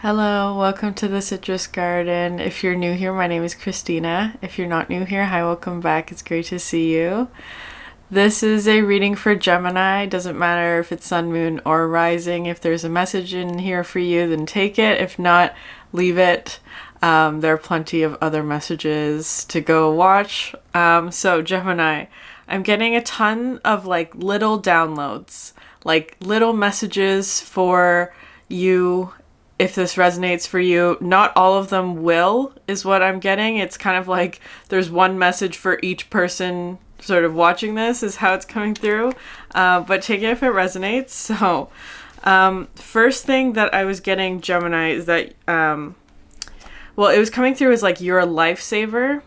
Hello, welcome to the Citrus Garden. If you're new here, my name is Christina. If you're not new here, hi, welcome back. It's great to see you. This is a reading for Gemini. Doesn't matter if it's sun, moon, or rising. If there's a message in here for you, then take it. If not, leave it. There are plenty of other messages to go watch. So Gemini, I'm getting a ton of like little downloads, like little messages for you. If this resonates for you, not all of them will, is what I'm getting. It's kind of like there's one message for each person sort of watching this, is how it's coming through. But take it if it resonates. So, first thing that I was getting, Gemini, is that, it was coming through as like, you're a lifesaver.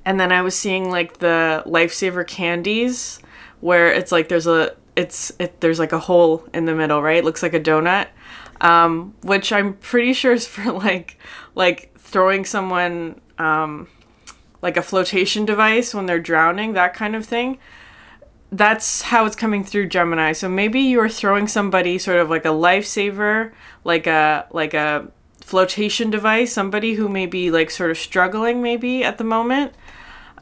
And then I was seeing like the lifesaver candies, where it's like there's like a hole in the middle, right? It looks like a donut. Which I'm pretty sure is for like throwing someone, like a flotation device when they're drowning, that kind of thing. That's how it's coming through, Gemini. So maybe you're throwing somebody sort of like a lifesaver, like a flotation device, somebody who may be like sort of struggling maybe at the moment.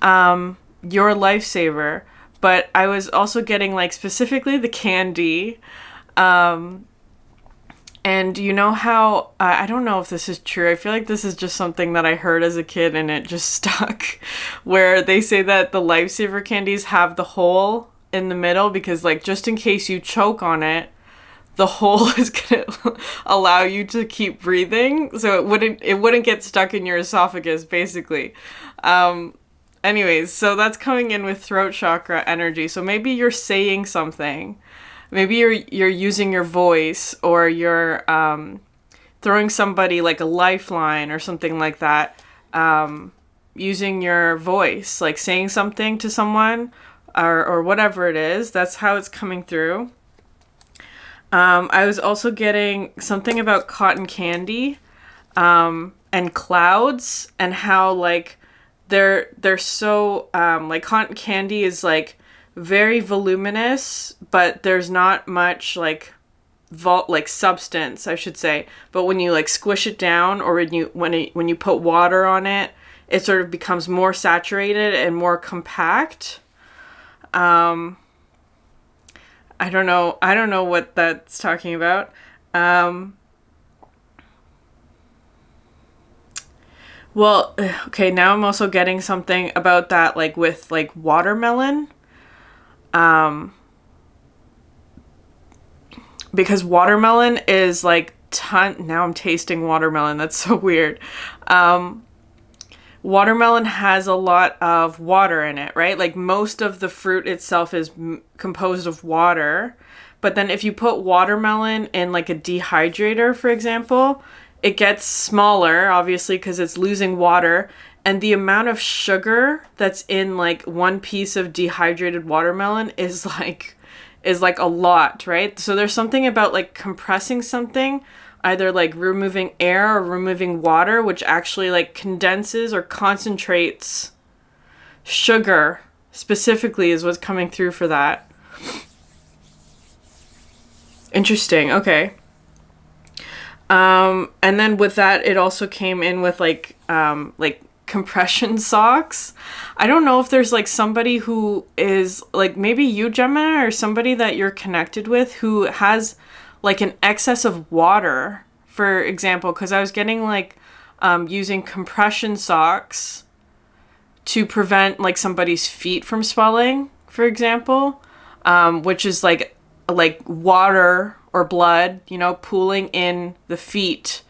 You're a lifesaver. But I was also getting like specifically the candy, and you know how, I don't know if this is true. I feel like this is just something that I heard as a kid and it just stuck, where they say that the lifesaver candies have the hole in the middle because, like, just in case you choke on it, the hole is going to allow you to keep breathing. So it wouldn't get stuck in your esophagus, basically. Anyways, so that's coming in with throat chakra energy. So maybe you're saying something. Maybe you're using your voice, or you're throwing somebody like a lifeline or something like that, using your voice, like saying something to someone or whatever it is. That's how it's coming through. I was also getting something about cotton candy and clouds, and how like they're so like cotton candy is like very voluminous, but there's not much like substance, I should say. But when you like squish it down, or when you put water on it, it sort of becomes more saturated and more compact. I don't know what that's talking about. Well, okay, now I'm also getting something about that, like with like watermelon. Because watermelon is like now I'm tasting watermelon. That's so weird. Watermelon has a lot of water in it, right? Like most of the fruit itself is composed of water. But then if you put watermelon in like a dehydrator, for example, it gets smaller, obviously, because it's losing water. And the amount of sugar that's in like one piece of dehydrated watermelon is like a lot, right? So there's something about like compressing something, either like removing air or removing water, which actually like condenses or concentrates sugar specifically, is what's coming through for that. Interesting. Okay. And then with that, it also came in with like compression socks. I don't know if there's like somebody who is like maybe you, Gemini, or somebody that you're connected with who has like an excess of water, for example, because I was getting like using compression socks to prevent like somebody's feet from swelling, for example, which is like water or blood, pooling in the feet.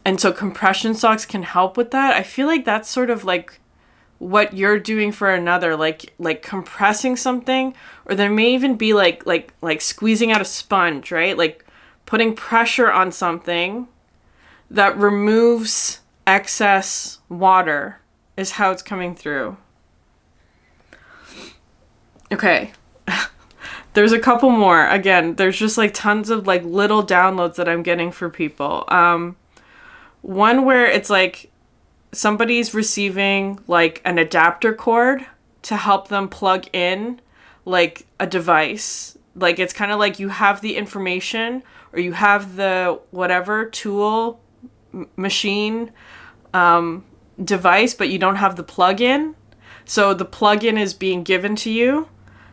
And so compression socks can help with that. I feel like that's sort of like what you're doing for another, like compressing something, or there may even be like squeezing out a sponge, right? Like putting pressure on something that removes excess water is how it's coming through. Okay. There's a couple more. Again, there's just like tons of like little downloads that I'm getting for people. One where it's like somebody's receiving like an adapter cord to help them plug in like a device. Like it's kind of like you have the information, or you have the whatever tool, machine, device, but you don't have the plug-in. So the plug-in is being given to you.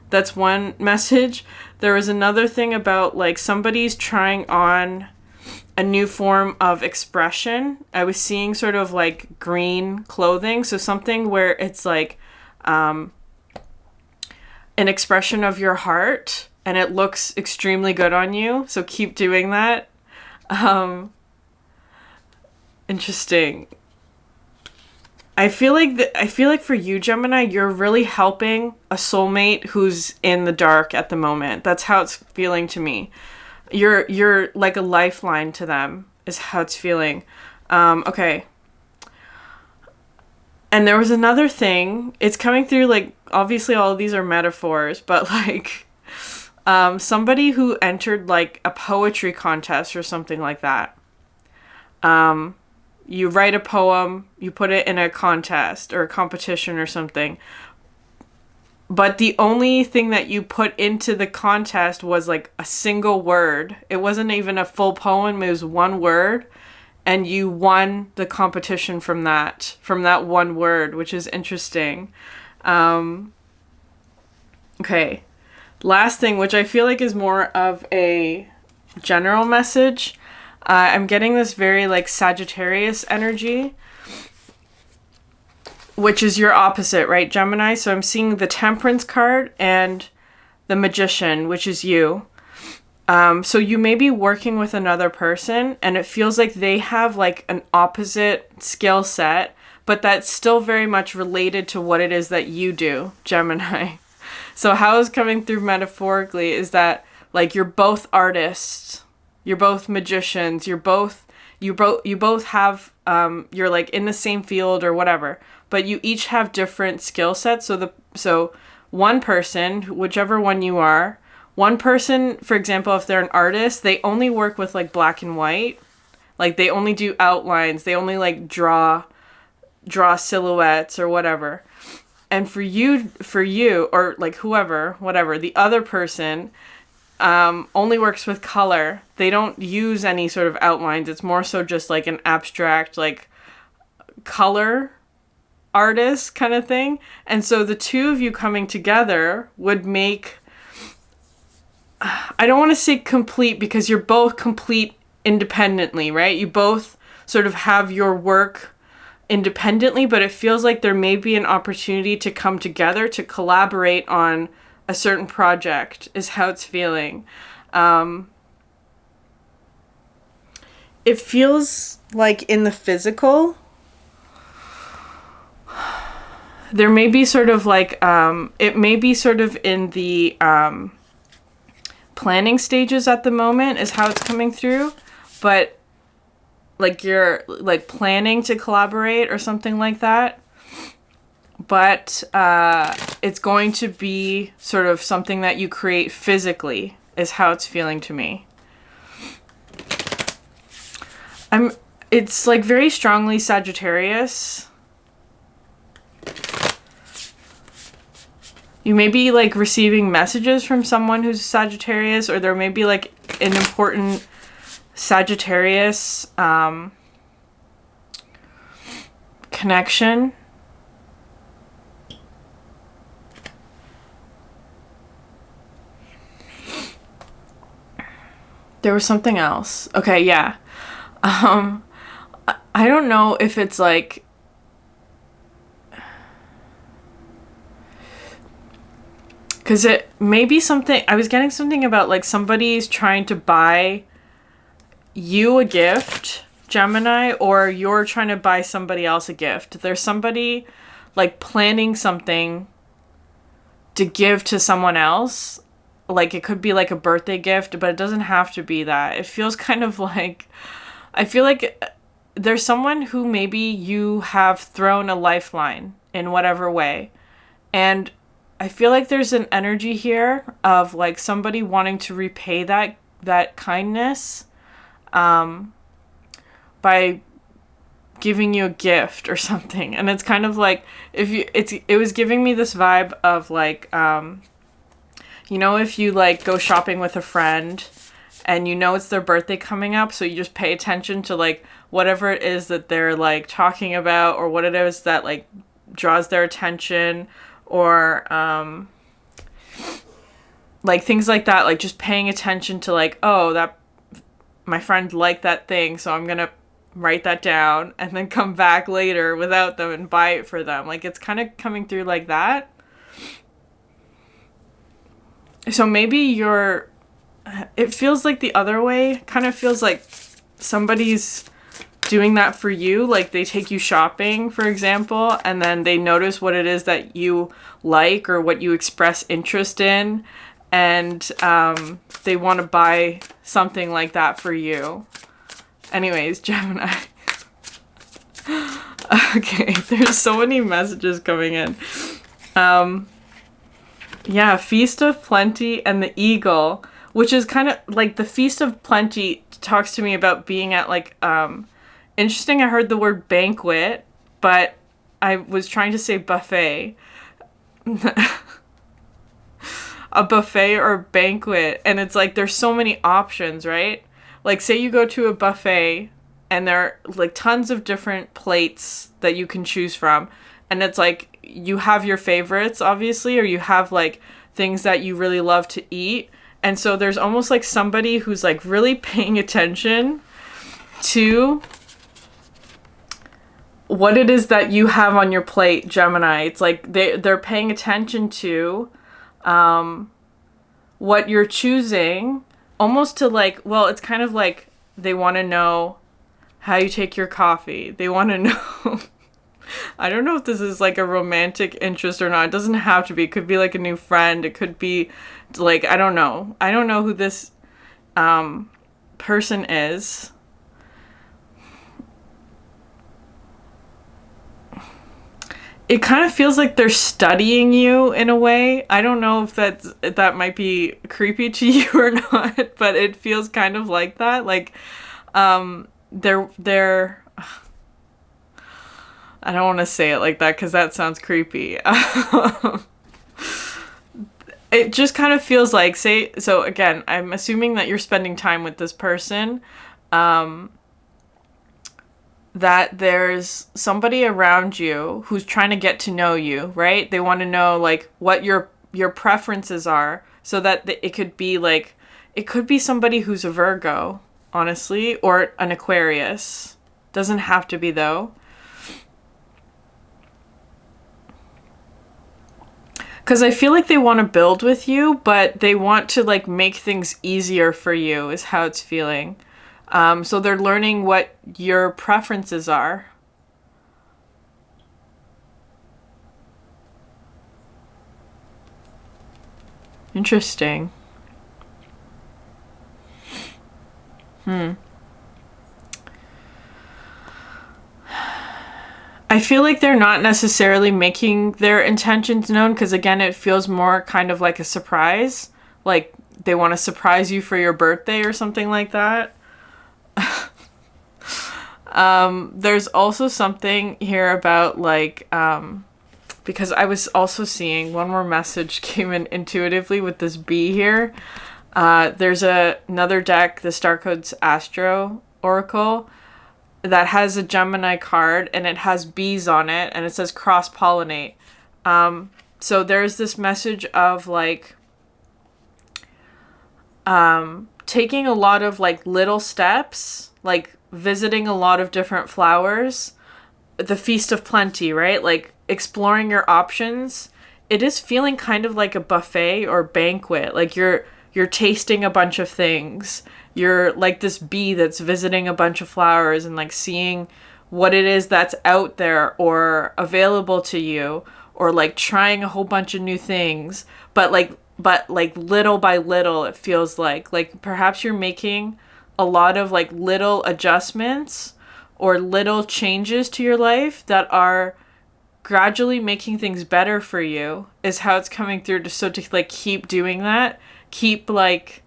That's one message. There was another thing about like somebody's trying on a new form of expression. I was seeing sort of like green clothing. So something where it's like an expression of your heart, and it looks extremely good on you. So keep doing that. Interesting. I feel like for you, Gemini, you're really helping a soulmate who's in the dark at the moment. That's how it's feeling to me. You're like a lifeline to them, is how it's feeling. Okay. And there was another thing. It's coming through, like, obviously all of these are metaphors, but like somebody who entered like a poetry contest or something like that. You write a poem, you put it in a contest or a competition or something. But the only thing that you put into the contest was like a single word. It wasn't even a full poem, it was one word. And you won the competition from that one word, which is interesting. Okay. Last thing, which I feel like is more of a general message. I'm getting this very like Sagittarius energy, which is your opposite, right, Gemini? So I'm seeing the Temperance card and the Magician, which is you. So you may be working with another person, and it feels like they have like an opposite skill set, but that's still very much related to what it is that you do, Gemini. So how it's coming through metaphorically is that like you're both artists. You're both magicians. You both have you're like in the same field or whatever, but you each have different skill sets. So one person, whichever one you are, one person, for example, if they're an artist, they only work with like black and white. Like they only do outlines. They only like draw silhouettes or whatever. And for you or like whoever, whatever, the other person only works with color. They don't use any sort of outlines. It's more so just like an abstract, like color artist kind of thing. And so the two of you coming together would make, I don't want to say complete because you're both complete independently, right? You both sort of have your work independently, but it feels like there may be an opportunity to come together to collaborate on a certain project, is how it's feeling. It feels like in the physical, there may be sort of like, it may be sort of in the planning stages at the moment, is how it's coming through. But like you're like planning to collaborate or something like that. But it's going to be sort of something that you create physically, is how it's feeling to me. It's like very strongly Sagittarius. You may be like receiving messages from someone who's Sagittarius, or there may be like an important Sagittarius connection. There was something else. Okay, yeah. I don't know if it's like, because it may be something, I was getting something about like somebody's trying to buy you a gift, Gemini, or you're trying to buy somebody else a gift. There's somebody like planning something to give to someone else. Like it could be like a birthday gift, but it doesn't have to be that. It feels kind of like, I feel like there's someone who maybe you have thrown a lifeline in whatever way. And I feel like there's an energy here of like somebody wanting to repay that kindness by giving you a gift or something. And it's kind of like, it was giving me this vibe of like, you know, if you like go shopping with a friend and you know it's their birthday coming up, so you just pay attention to like whatever it is that they're like talking about, or what it is that like draws their attention, or like things like that, like just paying attention to like, oh, that my friend liked that thing, so I'm gonna write that down and then come back later without them and buy it for them. Like it's kind of coming through like that. So maybe it feels like the other way, kind of feels like somebody's doing that for you. Like they take you shopping, for example, and then they notice what it is that you like or what you express interest in, and they want to buy something like that for you. Anyways, Gemini. Okay, there's so many messages coming in. Yeah, Feast of Plenty and the Eagle, which is kind of like the Feast of Plenty talks to me about being at like, interesting, I heard the word banquet, but I was trying to say buffet. A buffet or banquet, and it's like there's so many options, right? Like say you go to a buffet and there are like tons of different plates that you can choose from, and it's like you have your favorites, obviously, or you have like things that you really love to eat. And so there's almost like somebody who's like really paying attention to what it is that you have on your plate, Gemini. It's like they're paying attention to what you're choosing, almost to like, well, it's kind of like they want to know how you take your coffee. They want to know I don't know if this is like a romantic interest or not. It doesn't have to be. It could be like a new friend. It could be like, I don't know. I don't know who this person is. It kind of feels like they're studying you in a way. I don't know if that might be creepy to you or not, but it feels kind of like that. Like they're I don't want to say it like that because that sounds creepy. It just kind of feels like, so again, I'm assuming that you're spending time with this person, that there's somebody around you who's trying to get to know you, right? They want to know like what your preferences are, so that it could be like, it could be somebody who's a Virgo, honestly, or an Aquarius. Doesn't have to be though. Because I feel like they want to build with you, but they want to like make things easier for you is how it's feeling. So they're learning what your preferences are. Interesting. I feel like they're not necessarily making their intentions known, because again, it feels more kind of like a surprise. Like they want to surprise you for your birthday or something like that. There's also something here about like, because I was also seeing one more message came in intuitively with this bee here. There's another deck, the Star Codes Astro Oracle, that has a Gemini card, and it has bees on it, and it says cross-pollinate. So there's this message of like taking a lot of like little steps, like visiting a lot of different flowers, the Feast of Plenty, right? Like exploring your options. It is feeling kind of like a buffet or banquet. Like you're tasting a bunch of things. You're like this bee that's visiting a bunch of flowers and like seeing what it is that's out there or available to you, or like trying a whole bunch of new things, but little by little, it feels like perhaps you're making a lot of like little adjustments or little changes to your life that are gradually making things better for you, is how it's coming through. To like keep doing that, keep like,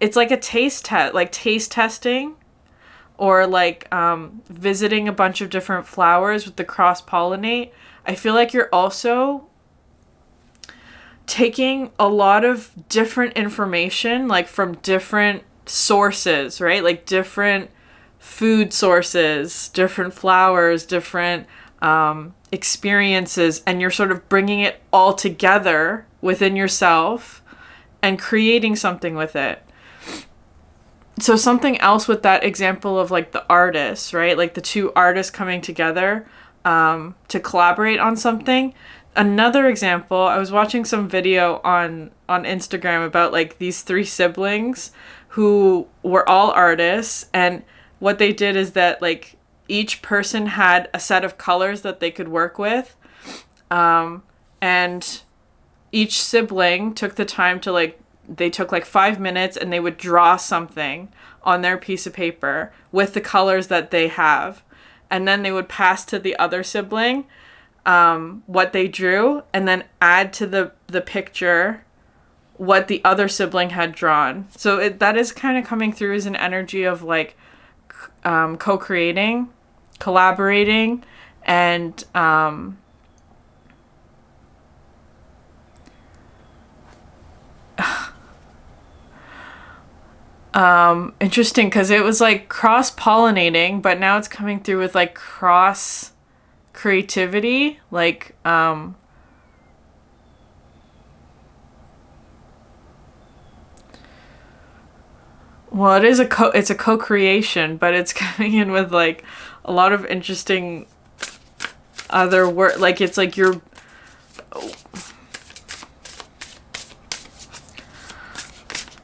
it's like a taste test, like taste testing, or like visiting a bunch of different flowers with the cross-pollinate. I feel like you're also taking a lot of different information, like from different sources, right? Like different food sources, different flowers, different experiences, and you're sort of bringing it all together within yourself and creating something with it. So something else with that example of like the artists, right? Like the two artists coming together to collaborate on something. Another example, I was watching some video on Instagram about like these three siblings who were all artists, and what they did is that like each person had a set of colors that they could work with, and each sibling took the time to like, they took like 5 minutes and they would draw something on their piece of paper with the colors that they have. And then they would pass to the other sibling what they drew, and then add to the picture what the other sibling had drawn. So that is kind of coming through as an energy of like co-creating, collaborating, and interesting, because it was like cross-pollinating, but now it's coming through with like cross creativity, like well, it is it's a co-creation, but it's coming in with like a lot of interesting other work. Like it's like you're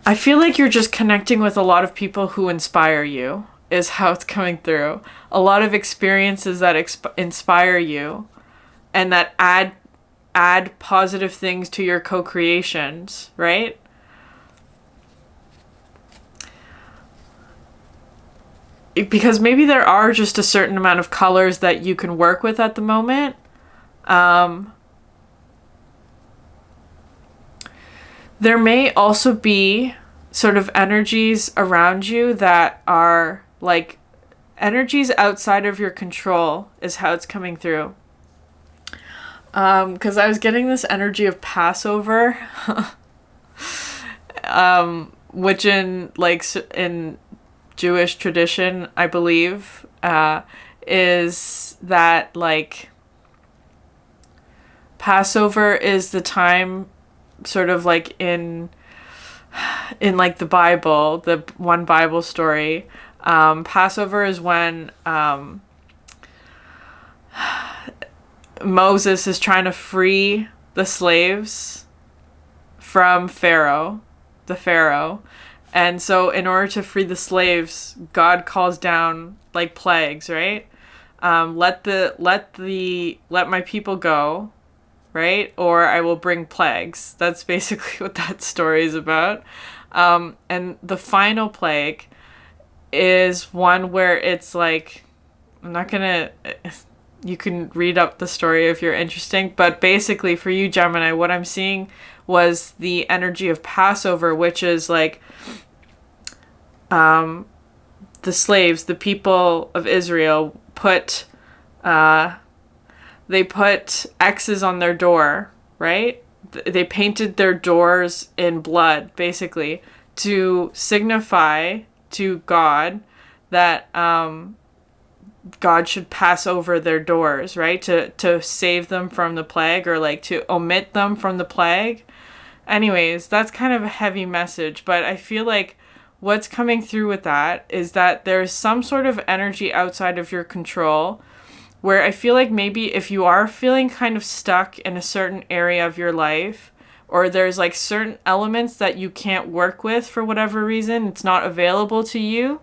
I feel like you're just connecting with a lot of people who inspire you, is how it's coming through. A lot of experiences that inspire you and that add positive things to your co-creations, right? Because maybe there are just a certain amount of colors that you can work with at the moment. There may also be sort of energies around you that are like energies outside of your control, is how it's coming through. Because I was getting this energy of Passover, which in Jewish tradition, I believe, is that like Passover is the time, sort of like in like the Bible, the one Bible story, Passover is when Moses is trying to free the slaves from the Pharaoh. And so in order to free the slaves, God calls down like plagues, right? Let my people go, right? Or I will bring plagues. That's basically what that story is about. And the final plague is one where it's like, I'm not gonna, you can read up the story if you're interested, but basically for you, Gemini, what I'm seeing was the energy of Passover, which is like the slaves, the people of Israel they put X's on their door, right? They painted their doors in blood, basically, to signify to God that God should pass over their doors, right? To save them from the plague, or like to omit them from the plague. Anyways, that's kind of a heavy message, but I feel like what's coming through with that is that there's some sort of energy outside of your control, where I feel like maybe if you are feeling kind of stuck in a certain area of your life, or there's like certain elements that you can't work with for whatever reason, it's not available to you,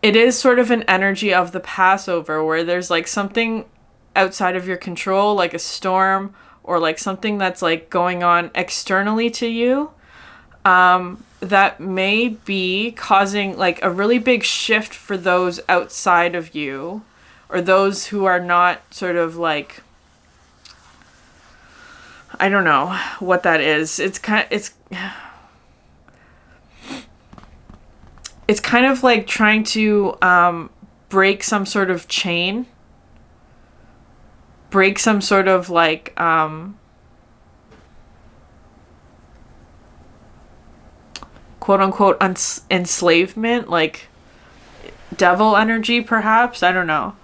it is sort of an energy of the Passover, where there's like something outside of your control, like a storm, or like something that's like going on externally to you, that may be causing like a really big shift for those outside of you, or those who are not sort of like, I don't know what that is. It's kind of like trying to break some sort of chain, break some sort of like quote unquote enslavement, like devil energy, perhaps. I don't know.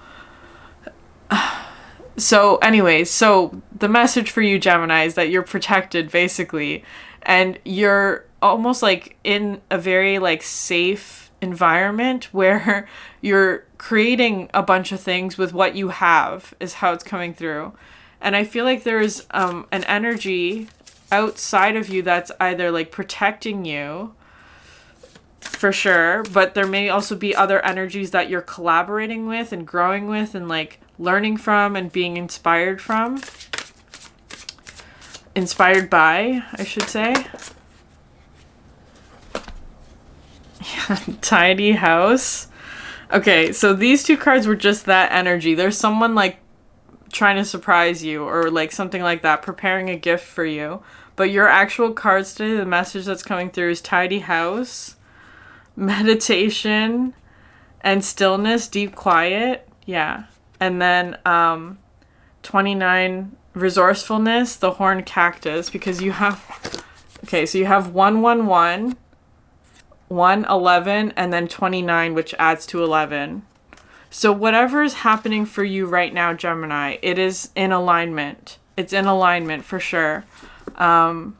So anyways, so the message for you, Gemini, is that you're protected, basically, and you're almost like in a very like safe environment where you're creating a bunch of things with what you have, is how it's coming through. And I feel like there's an energy outside of you that's either like protecting you, for sure, but there may also be other energies that you're collaborating with and growing with and like learning from and being inspired from. Inspired by, I should say. Yeah, tidy house. Okay, so these two cards were just that energy. There's someone like trying to surprise you or like something like that, preparing a gift for you. But your actual cards today, the message that's coming through is tidy house, meditation, and stillness, deep quiet. Yeah. And then 29, resourcefulness, the horned cactus, because you have, okay, so you have 111, 111, and then 29, which adds to 11. So whatever is happening for you right now, Gemini, it is in alignment. It's in alignment for sure. And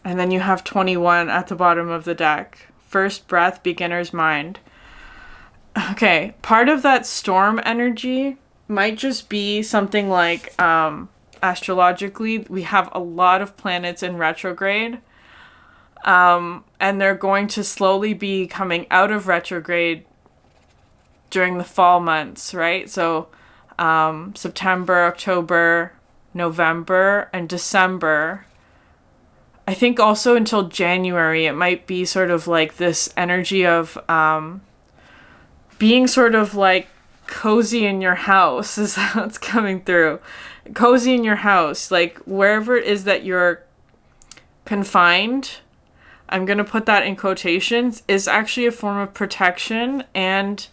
then you have 21 at the bottom of the deck. First breath, beginner's mind. Okay, part of that storm energy might just be something like, astrologically, we have a lot of planets in retrograde. And they're going to slowly be coming out of retrograde during the fall months, right? So September, October, November, and December. I think also until January, it might be sort of like this energy of being sort of like cozy in your house is how it's coming through. Cozy in your house, like wherever it is that you're confined, I'm going to put that in quotations, is actually a form of protection and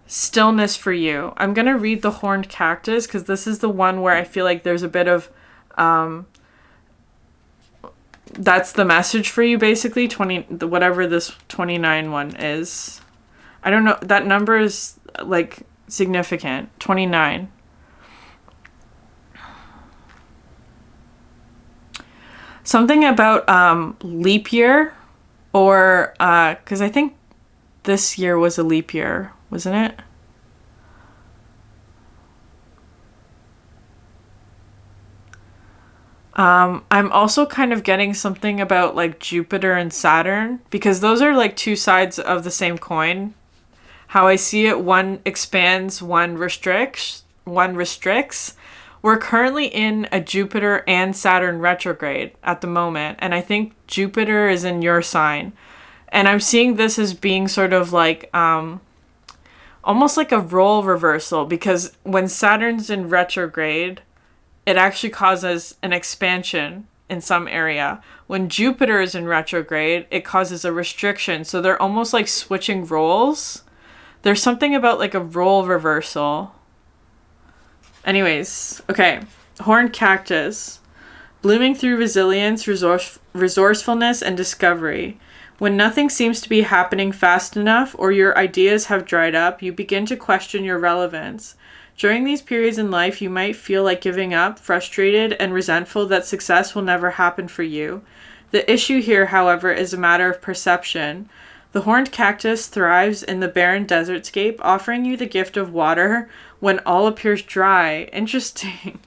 stillness for you. I'm going to read the horned cactus because this is the one where I feel like there's a bit of, that's the message for you, basically, whatever this 29 one is. I don't know, that number is like significant, 29. Something about leap year, or because I think this year was a leap year, wasn't it? I'm also kind of getting something about like Jupiter and Saturn, because those are like two sides of the same coin. How I see it, one expands, one restricts. We're currently in a Jupiter and Saturn retrograde at the moment, and I think Jupiter is in your sign. And I'm seeing this as being sort of like almost like a role reversal, because when Saturn's in retrograde, it actually causes an expansion in some area. When Jupiter is in retrograde, it causes a restriction. So they're almost like switching roles. There's something about like a role reversal. Anyways, okay. Horned cactus. Blooming through resilience, resourcefulness, and discovery. When nothing seems to be happening fast enough or your ideas have dried up, you begin to question your relevance. During these periods in life, you might feel like giving up, frustrated, and resentful that success will never happen for you. The issue here, however, is a matter of perception. The horned cactus thrives in the barren desertscape, offering you the gift of water when all appears dry. Interesting.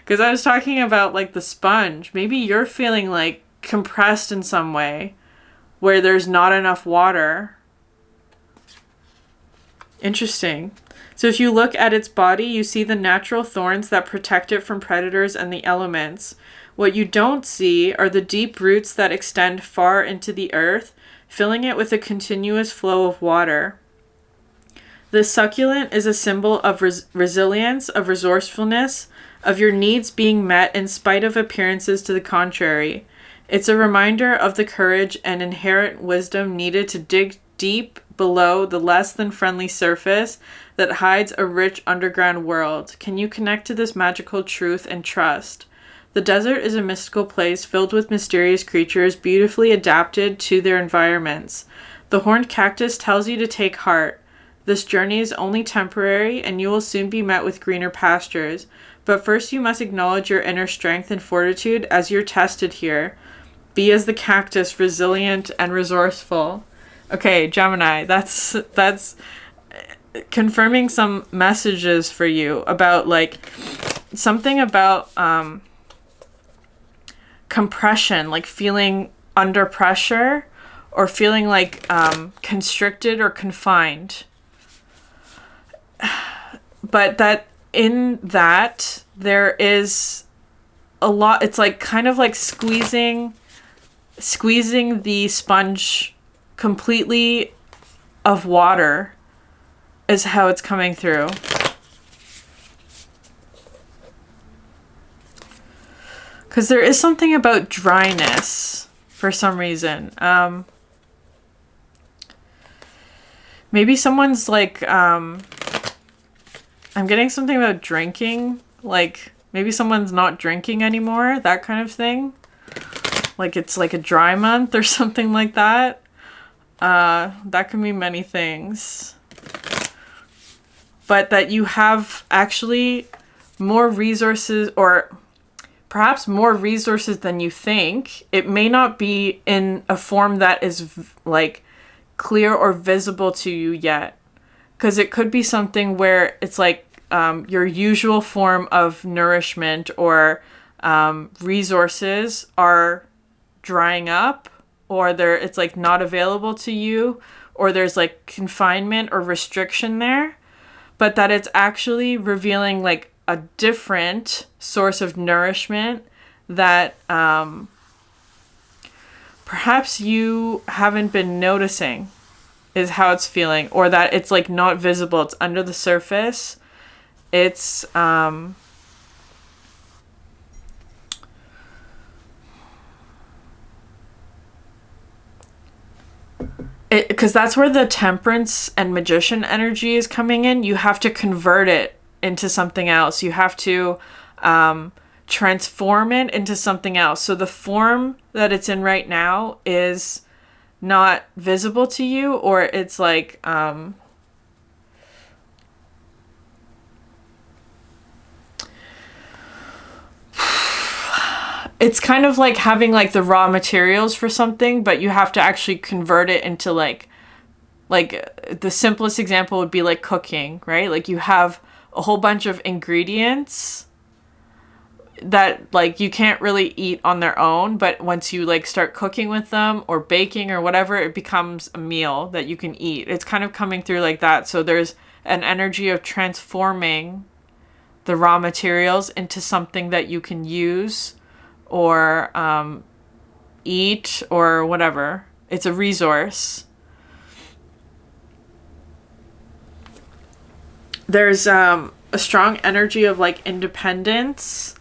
Because I was talking about like the sponge. Maybe you're feeling like compressed in some way where there's not enough water. Interesting. So if you look at its body, you see the natural thorns that protect it from predators and the elements. What you don't see are the deep roots that extend far into the earth, filling it with a continuous flow of water. The succulent is a symbol of resilience, of resourcefulness, of your needs being met in spite of appearances to the contrary. It's a reminder of the courage and inherent wisdom needed to dig deep below the less than friendly surface that hides a rich underground world. Can you connect to this magical truth and trust? The desert is a mystical place filled with mysterious creatures beautifully adapted to their environments. The horned cactus tells you to take heart. This journey is only temporary, and you will soon be met with greener pastures. But first you must acknowledge your inner strength and fortitude as you're tested here. Be as the cactus, resilient and resourceful. Okay, Gemini, that's confirming some messages for you about like something about compression, like feeling under pressure or feeling like constricted or confined. But that in that there is a lot, it's like kind of like squeezing the sponge completely of water is how it's coming through. Because there is something about dryness for some reason. Maybe someone's like, I'm getting something about drinking. Like, maybe someone's not drinking anymore, that kind of thing. Like, it's like a dry month or something like that. That can mean many things. But that you have actually more resources, or perhaps more resources than you think. It may not be in a form that is like clear or visible to you yet. Because it could be something where it's like your usual form of nourishment or resources are drying up, or it's like not available to you, or there's like confinement or restriction there. But that it's actually revealing like a different source of nourishment that perhaps you haven't been noticing is how it's feeling, or that it's like not visible, it's under the surface. It's because that's where the temperance and magician energy is coming in. You have to convert it into something else. You have to transform it into something else. So the form that it's in right now is not visible to you, or it's like it's kind of like having like the raw materials for something, but you have to actually convert it into like the simplest example would be like cooking, right? Like you have a whole bunch of ingredients that like you can't really eat on their own, but once you like start cooking with them or baking or whatever, it becomes a meal that you can eat. It's kind of coming through like that. So there's an energy of transforming the raw materials into something that you can use or eat or whatever. It's a resource. There's a strong energy of like independence,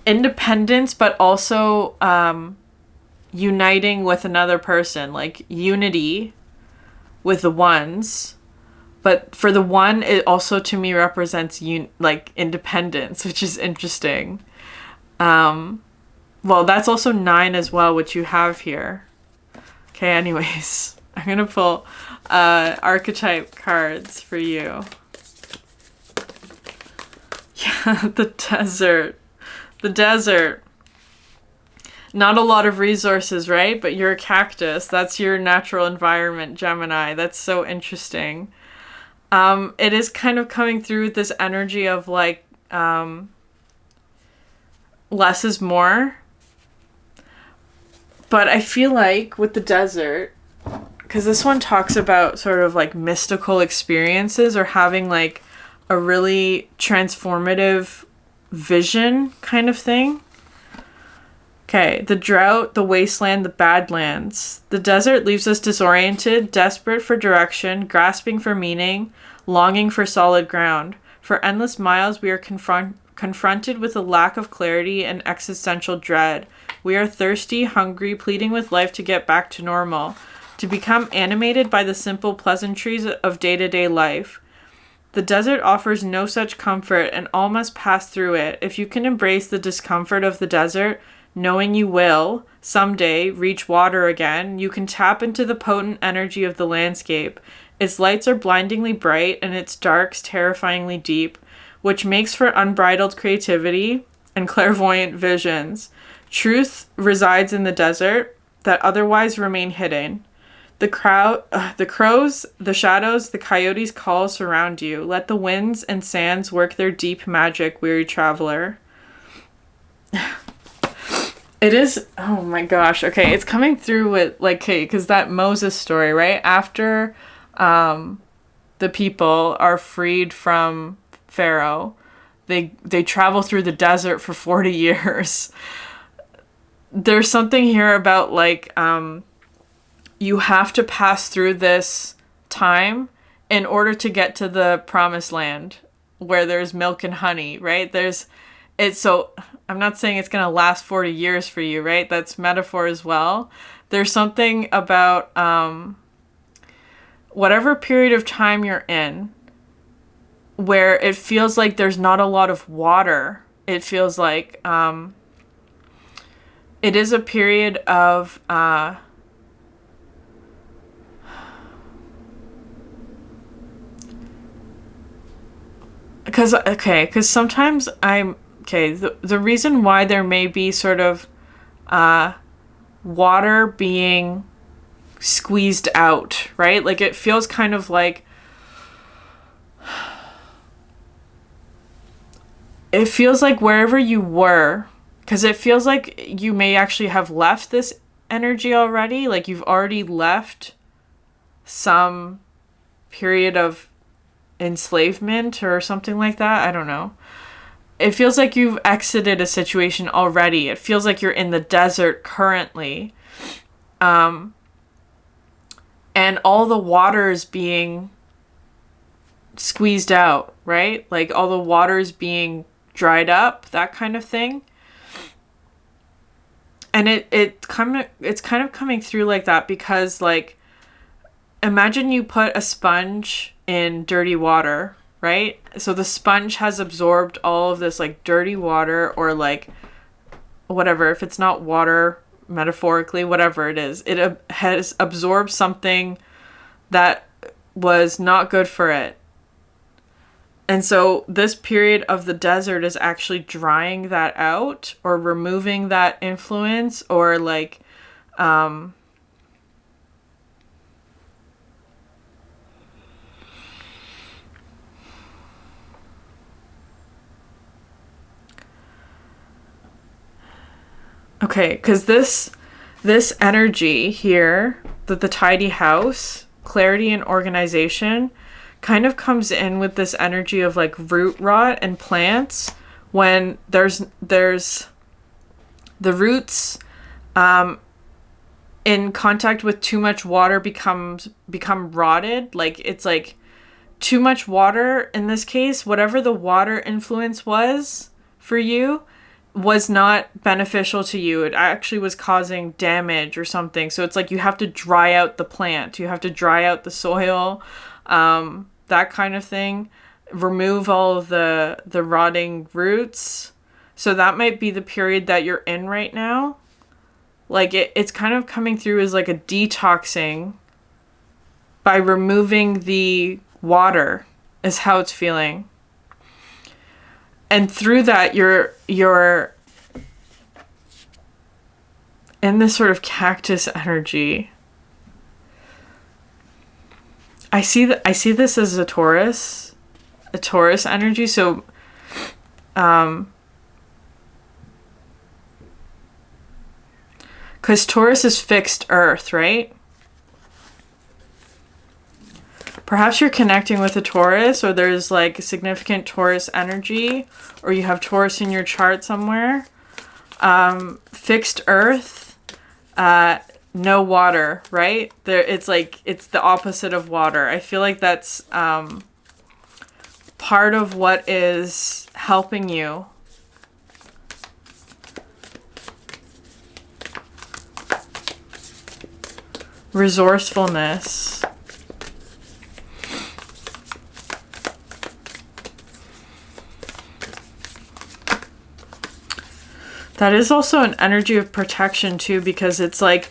but also uniting with another person, like unity with the ones. But for the one, it also to me represents like independence, which is interesting. Well, that's also 9 as well, which you have here. Okay, anyways, I'm gonna pull archetype cards for you. Yeah, the desert. The desert. Not a lot of resources, right? But you're a cactus. That's your natural environment, Gemini. That's so interesting. It is kind of coming through with this energy of like less is more. But I feel like with the desert, because this one talks about sort of like mystical experiences or having like a really transformative vision kind of thing. Okay, the drought, the wasteland, the badlands. The desert leaves us disoriented, desperate for direction, grasping for meaning, longing for solid ground. For endless miles, we are confronted with a lack of clarity and existential dread. We are thirsty, hungry, pleading with life to get back to normal, to become animated by the simple pleasantries of day-to-day life. The desert offers no such comfort, and all must pass through it. If you can embrace the discomfort of the desert, knowing you will, someday, reach water again, you can tap into the potent energy of the landscape. Its lights are blindingly bright, and its darks terrifyingly deep, which makes for unbridled creativity and clairvoyant visions. Truth resides in the desert that otherwise remain hidden. The crows, the shadows, the coyotes' call surround you. Let the winds and sands work their deep magic, weary traveler. It is, oh my gosh. Okay, it's coming through with, like, okay, because that Moses story, right? After the people are freed from Pharaoh, they travel through the desert for 40 years. There's something here about, like, you have to pass through this time in order to get to the promised land where there's milk and honey, right? So I'm not saying it's going to last 40 years for you, right? That's metaphor as well. There's something about whatever period of time you're in where it feels like there's not a lot of water. It feels like it is a period of because sometimes the reason why there may be sort of water being squeezed out, right? Like, it feels kind of like it feels like wherever you were, because it feels like you may actually have left this energy already, like you've already left some period of enslavement or something like that. I don't know. It feels like you've exited a situation already. It feels like you're in the desert currently. And all the water is being squeezed out, right? Like, all the water is being dried up, that kind of thing. And it's kind of coming through like that because, like, imagine you put a sponge in dirty water, right? So the sponge has absorbed all of this, like, dirty water, or, like, whatever. If it's not water, metaphorically, whatever it is, it has absorbed something that was not good for it. And so this period of the desert is actually drying that out, or removing that influence, or, like, okay, because this energy here, the tidy house, clarity and organization, kind of comes in with this energy of, like, root rot and plants. When there's the roots in contact with too much water become rotted. Like, it's like too much water in this case, whatever the water influence was for you, was not beneficial to you. It actually was causing damage or something. So it's like you have to dry out the plant. You have to dry out the soil, that kind of thing. Remove all of the rotting roots. So that might be the period that you're in right now. Like, it's kind of coming through as like a detoxing by removing the water is how it's feeling. And through that, you're in this sort of cactus energy. I see this as a Taurus energy. So, because Taurus is fixed earth, right? Perhaps you're connecting with a Taurus, or there's, like, significant Taurus energy, or you have Taurus in your chart somewhere. Fixed earth, no water, right? It's like, it's the opposite of water. I feel like that's part of what is helping you. Resourcefulness. That is also an energy of protection too, because it's like,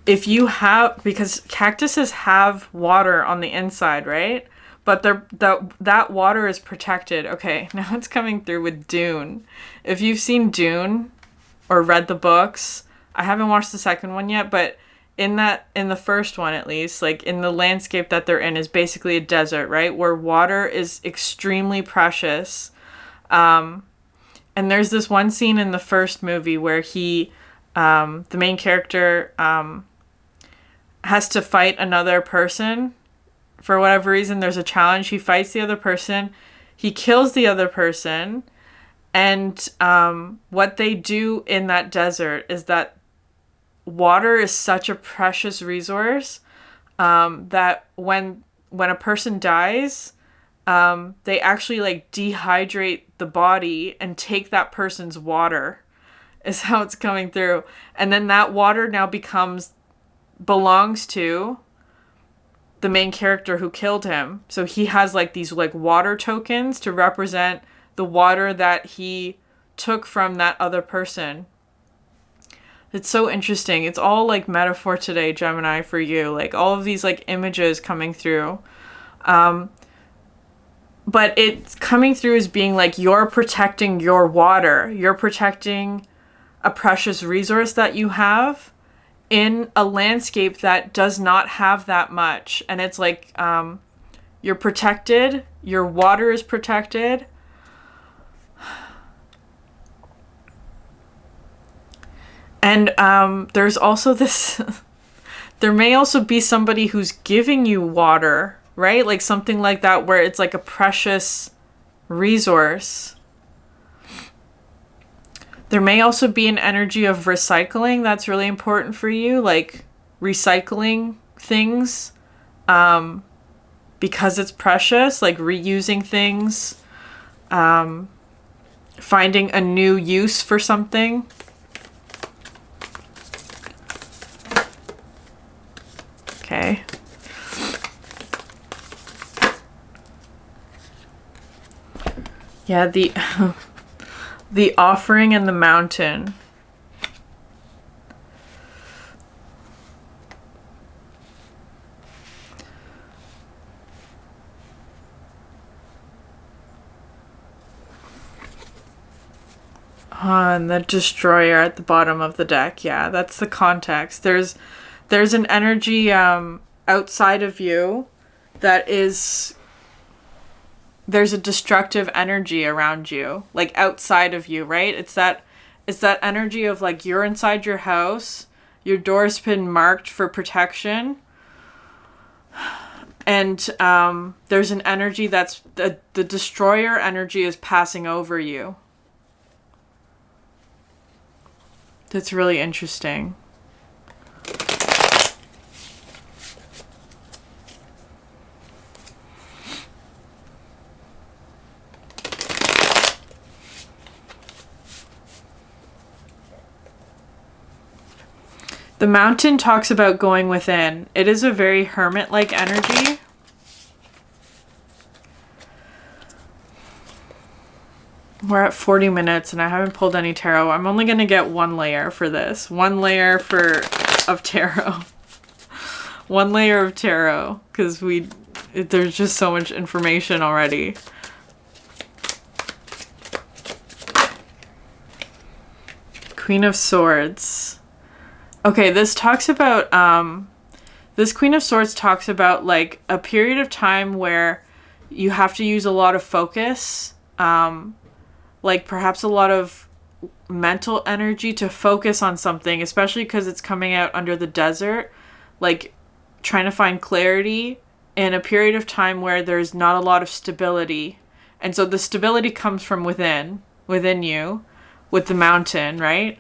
if you have, because cactuses have water on the inside, right? But that water is protected. Okay, now it's coming through with Dune. If you've seen Dune or read the books, I haven't watched the second one yet, but in the first one at least, like in the landscape that they're in is basically a desert, right? Where water is extremely precious. And there's this one scene in the first movie where the main character, has to fight another person. For whatever reason, there's a challenge. He fights the other person. He kills the other person. And what they do in that desert is that water is such a precious resource that when a person dies, they actually like dehydrate the body and take that person's water, is how it's coming through. And then that water now belongs to the main character who killed him. So he has like these like water tokens to represent the water that he took from that other person. It's so interesting. It's all like metaphor today, Gemini, for you. Like all of these like images coming through. But it's coming through as being like, you're protecting your water. You're protecting a precious resource that you have in a landscape that does not have that much. And it's like, you're protected. Your water is protected. And there's also this, there may also be somebody who's giving you water, right? Like something like that, where it's like a precious resource. There may also be an energy of recycling that's really important for you, like recycling things because it's precious, like reusing things, finding a new use for something. Okay. Yeah, the offering and the mountain. And the destroyer at the bottom of the deck. Yeah, that's the context. There's an energy outside of you that is... There's a destructive energy around you, like outside of you, right? It's that energy of like, you're inside your house, your door's been marked for protection, and there's an energy that's the destroyer energy is passing over you. That's really interesting. The mountain talks about going within. It is a very hermit-like energy. We're at 40 minutes and I haven't pulled any tarot. I'm only going to get one layer for this. One layer of tarot. One layer of tarot, because there's just so much information already. Queen of Swords. Okay, this talks about, this Queen of Swords talks about like a period of time where you have to use a lot of focus, like perhaps a lot of mental energy to focus on something, especially because it's coming out under the desert, like trying to find clarity in a period of time where there's not a lot of stability. And so the stability comes from within you, with the mountain, right?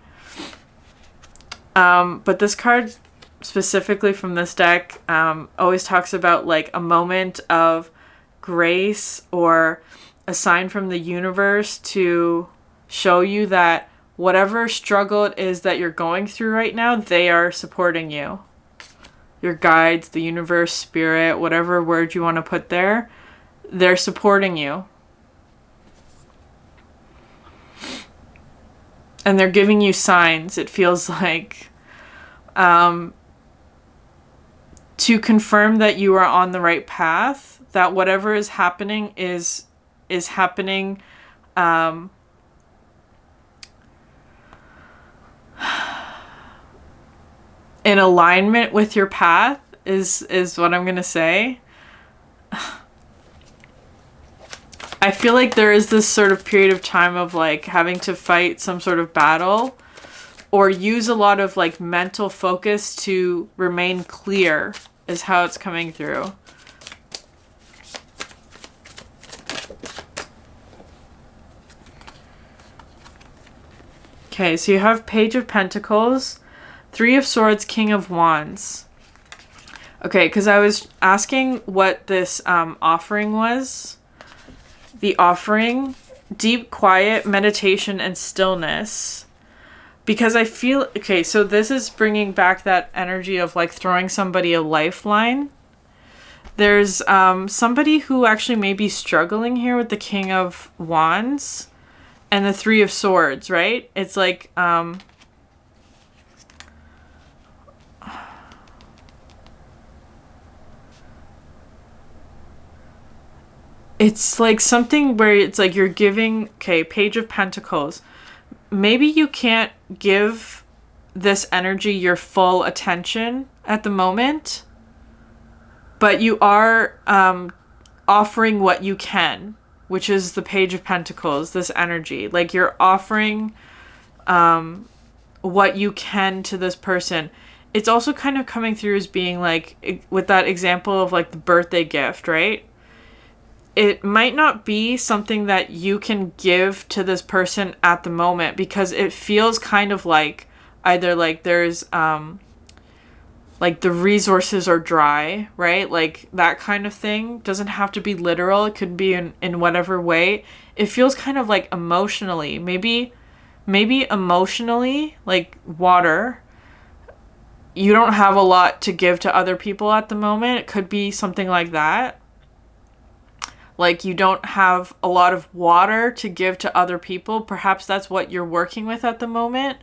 But this card specifically from this deck always talks about like a moment of grace or a sign from the universe to show you that whatever struggle it is that you're going through right now, they are supporting you. Your guides, the universe, spirit, whatever word you want to put there, they're supporting you. And they're giving you signs, it feels like, to confirm that you are on the right path, that whatever is happening is happening in alignment with your path, is what I'm gonna say. I feel like there is this sort of period of time of like having to fight some sort of battle or use a lot of like mental focus to remain clear, is how it's coming through. Okay, so you have Page of Pentacles, Three of Swords, King of Wands. Okay, because I was asking what this offering was. The offering, deep quiet, meditation, and stillness. Because I feel, okay, so this is bringing back that energy of like throwing somebody a lifeline. There's somebody who actually may be struggling here with the King of Wands and the Three of Swords, right? It's like, it's like something where it's like you're giving, okay, Page of Pentacles. Maybe you can't give this energy your full attention at the moment, but you are offering what you can, which is the Page of Pentacles, this energy. Like you're offering what you can to this person. It's also kind of coming through as being like, with that example of like the birthday gift, right? It might not be something that you can give to this person at the moment because it feels kind of like either like there's like the resources are dry, right? Like that kind of thing. Doesn't have to be literal. It could be in whatever way. It feels kind of like emotionally, maybe emotionally, like water. You don't have a lot to give to other people at the moment. It could be something like that. Like you don't have a lot of water to give to other people. Perhaps that's what you're working with at the moment.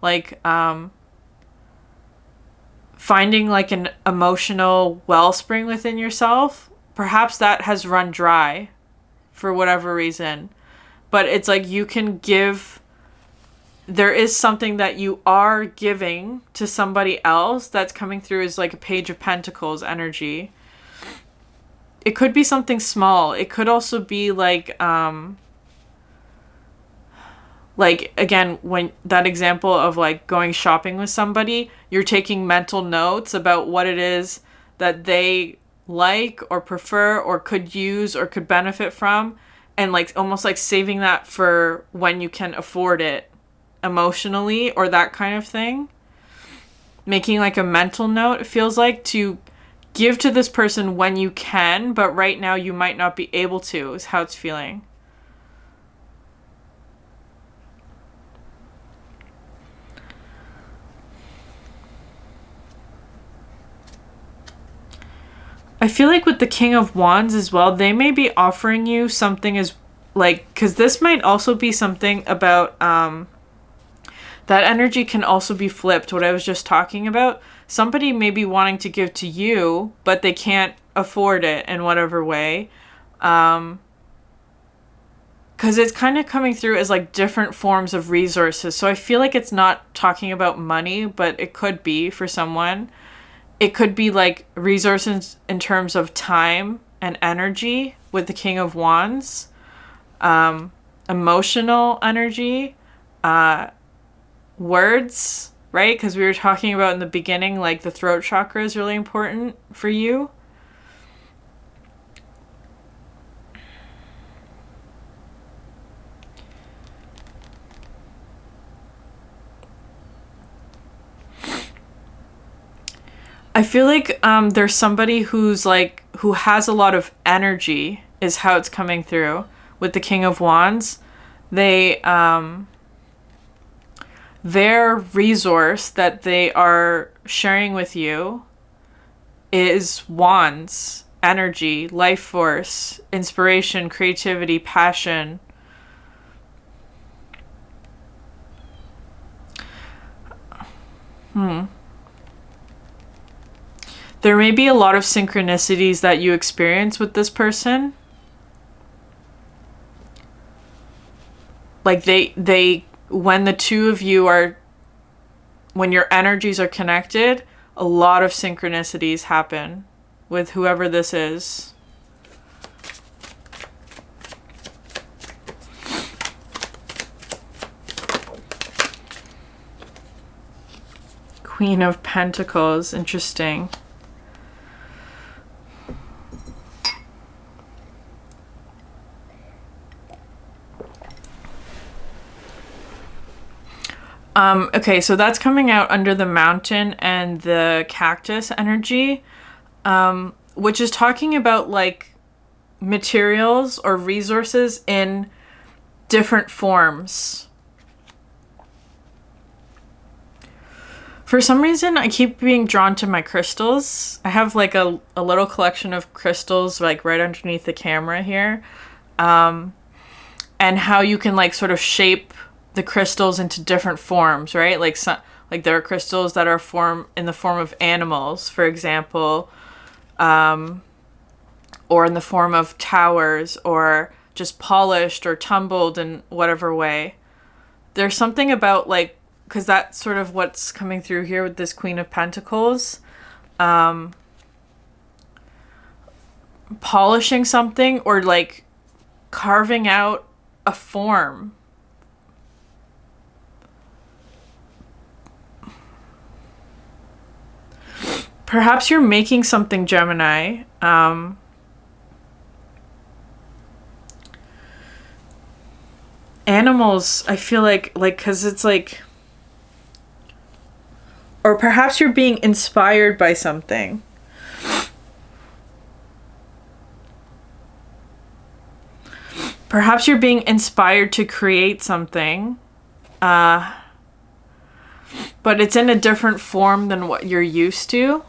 Like finding like an emotional wellspring within yourself. Perhaps that has run dry for whatever reason. But it's like you can give, there is something that you are giving to somebody else that's coming through as like a Page of Pentacles energy. It could be something small. It could also be like again, when that example of like going shopping with somebody, you're taking mental notes about what it is that they like or prefer or could use or could benefit from, and like almost like saving that for when you can afford it emotionally or that kind of thing. Making like a mental note, it feels like, to give to this person when you can, but right now you might not be able to, is how it's feeling. I feel like with the King of Wands as well, they may be offering you something as like, because this might also be something about that energy can also be flipped, what I was just talking about. Somebody may be wanting to give to you, but they can't afford it in whatever way. Because it's kind of coming through as like different forms of resources. So I feel like it's not talking about money, but it could be for someone. It could be like resources in terms of time and energy with the King of Wands. Emotional energy. Words, right? Because we were talking about in the beginning, like the throat chakra is really important for you. I feel like there's somebody who has a lot of energy, is how it's coming through with the King of Wands. They their resource that they are sharing with you is wands, energy, life force, inspiration, creativity, passion. There may be a lot of synchronicities that you experience with this person. Like when the two of you are, when your energies are connected, a lot of synchronicities happen with whoever this is. Queen of Pentacles, interesting. Okay, so that's coming out under the mountain and the cactus energy, which is talking about like materials or resources in different forms. For some reason, I keep being drawn to my crystals. I have like a little collection of crystals like right underneath the camera here. And how you can like sort of shape the crystals into different forms, right? Like there are crystals that are in the form of animals, for example, or in the form of towers, or just polished or tumbled in whatever way. There's something about like, because that's sort of what's coming through here with this Queen of Pentacles. Polishing something or like carving out a form. Perhaps you're making something, Gemini. Animals, I feel like, because it's like... Or perhaps you're being inspired by something. Perhaps you're being inspired to create something. But it's in a different form than what you're used to.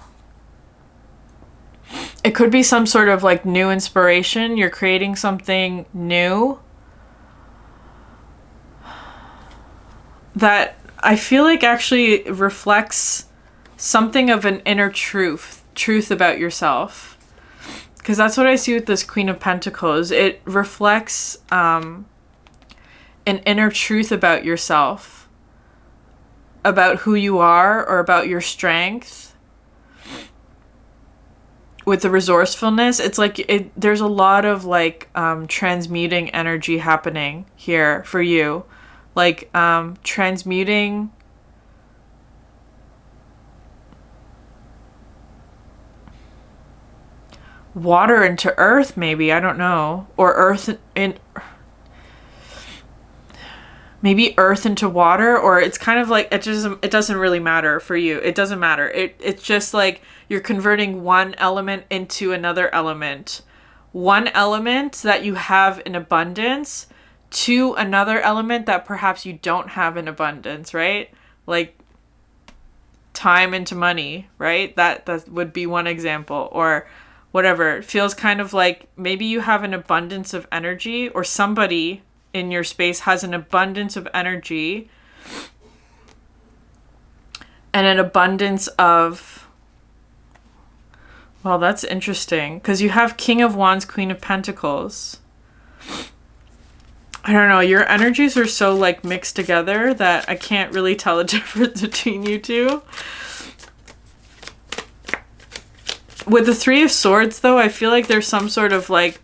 It could be some sort of like new inspiration. You're creating something new that I feel like actually reflects something of an inner truth about yourself. Because that's what I see with this Queen of Pentacles. It reflects an inner truth about yourself, about who you are, or about your strength. With the resourcefulness, it's like there's a lot of like transmuting energy happening here for you. Like transmuting water into earth, maybe, I don't know. Or earth in... Maybe earth into water, or it's kind of like, it doesn't really matter for you. It doesn't matter. It's just like you're converting one element into another element. One element that you have in abundance to another element that perhaps you don't have in abundance, right? Like time into money, right? That would be one example, or whatever. It feels kind of like maybe you have an abundance of energy, or somebody in your space has an abundance of energy and an abundance of... Well, that's interesting, because you have King of Wands, Queen of Pentacles. I don't know, your energies are so like mixed together that I can't really tell a difference between you two. With the Three of Swords, though, I feel like there's some sort of like...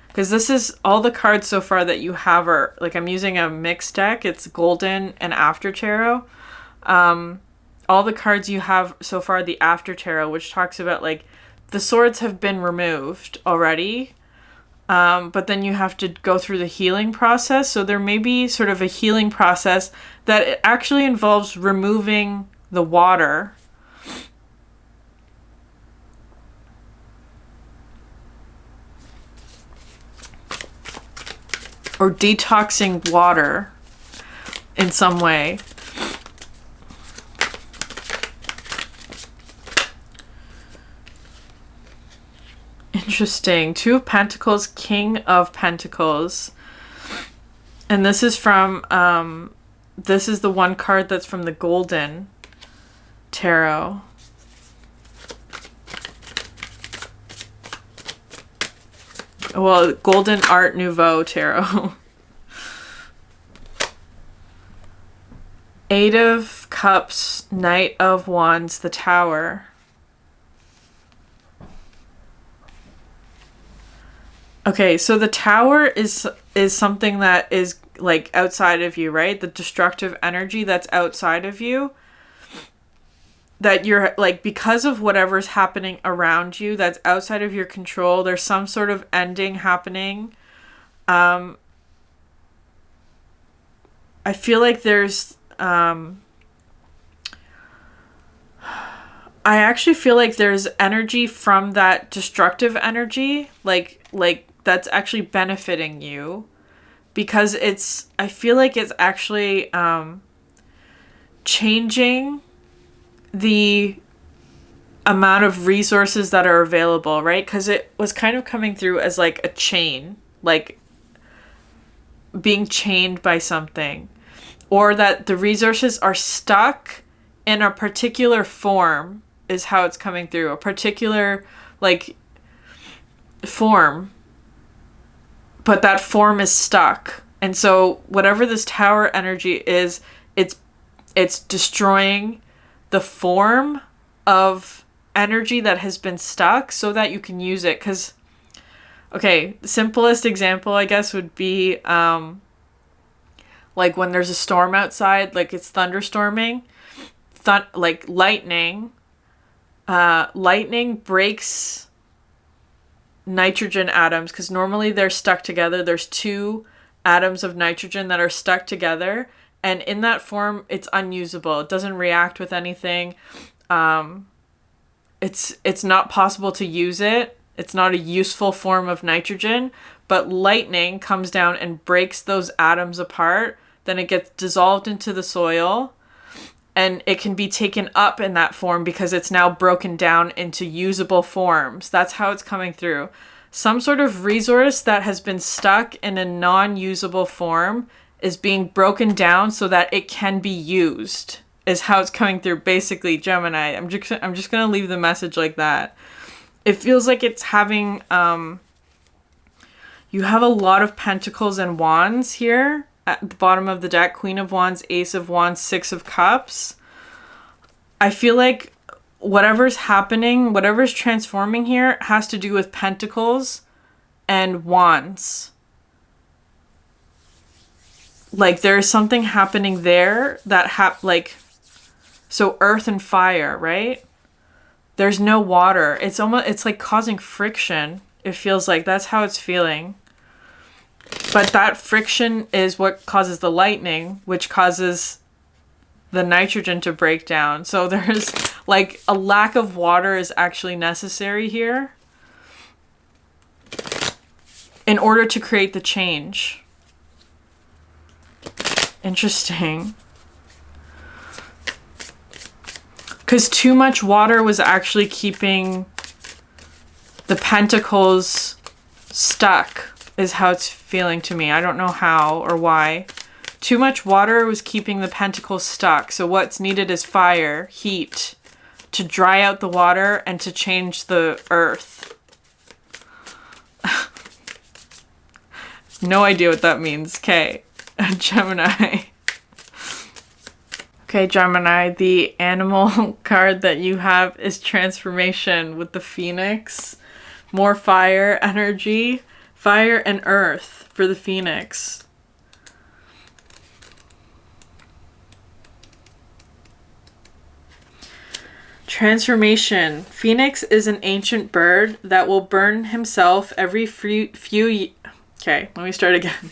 Because this is all the cards so far that you have are... Like, I'm using a mixed deck. It's Golden and After Tarot. All the cards you have so far, the After Tarot, which talks about, like, the swords have been removed already. But then you have to go through the healing process. So there may be sort of a healing process that it actually involves removing the water. Or detoxing water in some way. Interesting. Two of Pentacles, King of Pentacles. And this is from, this is the one card that's from the Golden tarot. Well, Golden Art Nouveau tarot. Eight of Cups, Knight of Wands, the Tower. Okay, so the Tower is something that is like outside of you, right? The destructive energy that's outside of you. That you're like, because of whatever's happening around you that's outside of your control, there's some sort of ending happening. I feel like there's I actually feel like there's energy from that destructive energy, like that's actually benefiting you, because I feel like it's actually changing the amount of resources that are available, right? Because it was kind of coming through as like a chain, like being chained by something, or that the resources are stuck in a particular form is how it's coming through, a particular like form, but that form is stuck. And so whatever this Tower energy is, it's destroying the form of energy that has been stuck so that you can use it. Because, okay, the simplest example, I guess, would be like when there's a storm outside, like it's thunderstorming, like lightning. Lightning breaks nitrogen atoms, because normally they're stuck together. There's two atoms of nitrogen that are stuck together, and in that form it's unusable. It doesn't react with anything. It's not possible to use it. It's not a useful form of nitrogen, but lightning comes down and breaks those atoms apart. Then it gets dissolved into the soil, and it can be taken up in that form because it's now broken down into usable forms. That's how it's coming through. Some sort of resource that has been stuck in a non-usable form is being broken down so that it can be used, is how it's coming through. Basically, Gemini, I'm just going to leave the message like that. It feels like it's having, you have a lot of Pentacles and Wands here at the bottom of the deck. Queen of Wands, Ace of Wands, Six of Cups. I feel like whatever's happening, whatever's transforming here has to do with Pentacles and Wands. Like there's something happening there that like, so earth and fire, right? There's no water. It's like causing friction. It feels like that's how it's feeling. But that friction is what causes the lightning, which causes the nitrogen to break down. So there's like a lack of water is actually necessary here in order to create the change. Interesting. Because too much water was actually keeping the Pentacles stuck, is how it's feeling to me. I don't know how or why. Too much water was keeping the Pentacles stuck. So what's needed is fire, heat, to dry out the water and to change the earth. No idea what that means. Okay, Gemini. Okay, Gemini, the animal card that you have is transformation with the Phoenix. More fire energy. Fire and earth for the Phoenix. Transformation. Phoenix is an ancient bird that will burn himself every few Okay, let me start again.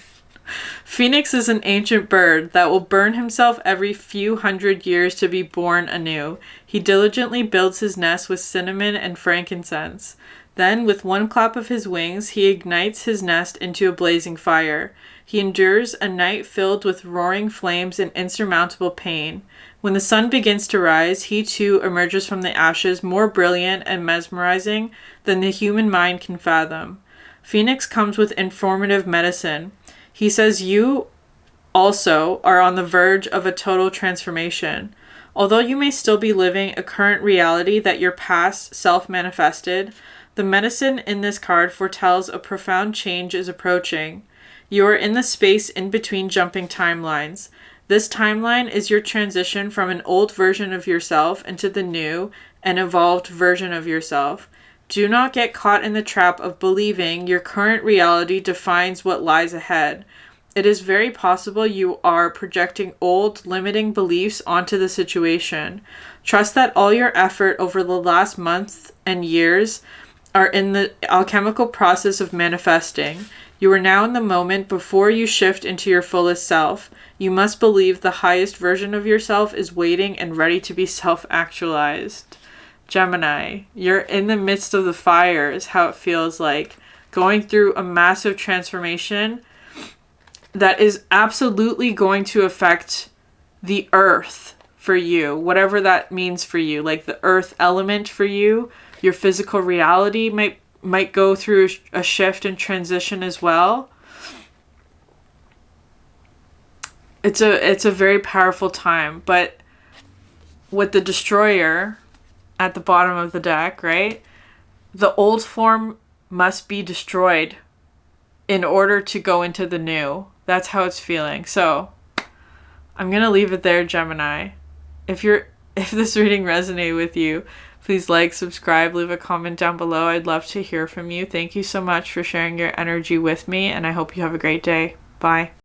Phoenix is an ancient bird that will burn himself every few hundred years to be born anew. He diligently builds his nest with cinnamon and frankincense. Then, with one clap of his wings, he ignites his nest into a blazing fire. He endures a night filled with roaring flames and insurmountable pain. When the sun begins to rise, he too emerges from the ashes more brilliant and mesmerizing than the human mind can fathom. Phoenix comes with informative medicine. He says you also are on the verge of a total transformation. Although you may still be living a current reality that your past self manifested, the medicine in this card foretells a profound change is approaching. You are in the space in between jumping timelines. This timeline is your transition from an old version of yourself into the new and evolved version of yourself. Do not get caught in the trap of believing your current reality defines what lies ahead. It is very possible you are projecting old, limiting beliefs onto the situation. Trust that all your effort over the last months and years are in the alchemical process of manifesting. You are now in the moment before you shift into your fullest self. You must believe the highest version of yourself is waiting and ready to be self-actualized. Gemini, you're in the midst of the fire is how it feels like. Going through a massive transformation that is absolutely going to affect the earth for you, whatever that means for you, like the earth element for you. Your physical reality might go through a shift and transition as well. It's a very powerful time, but with the destroyer at the bottom of the deck, right? The old form must be destroyed in order to go into the new. That's how it's feeling. So I'm going to leave it there, Gemini. If this reading resonated with you, please like, subscribe, leave a comment down below. I'd love to hear from you. Thank you so much for sharing your energy with me, and I hope you have a great day. Bye.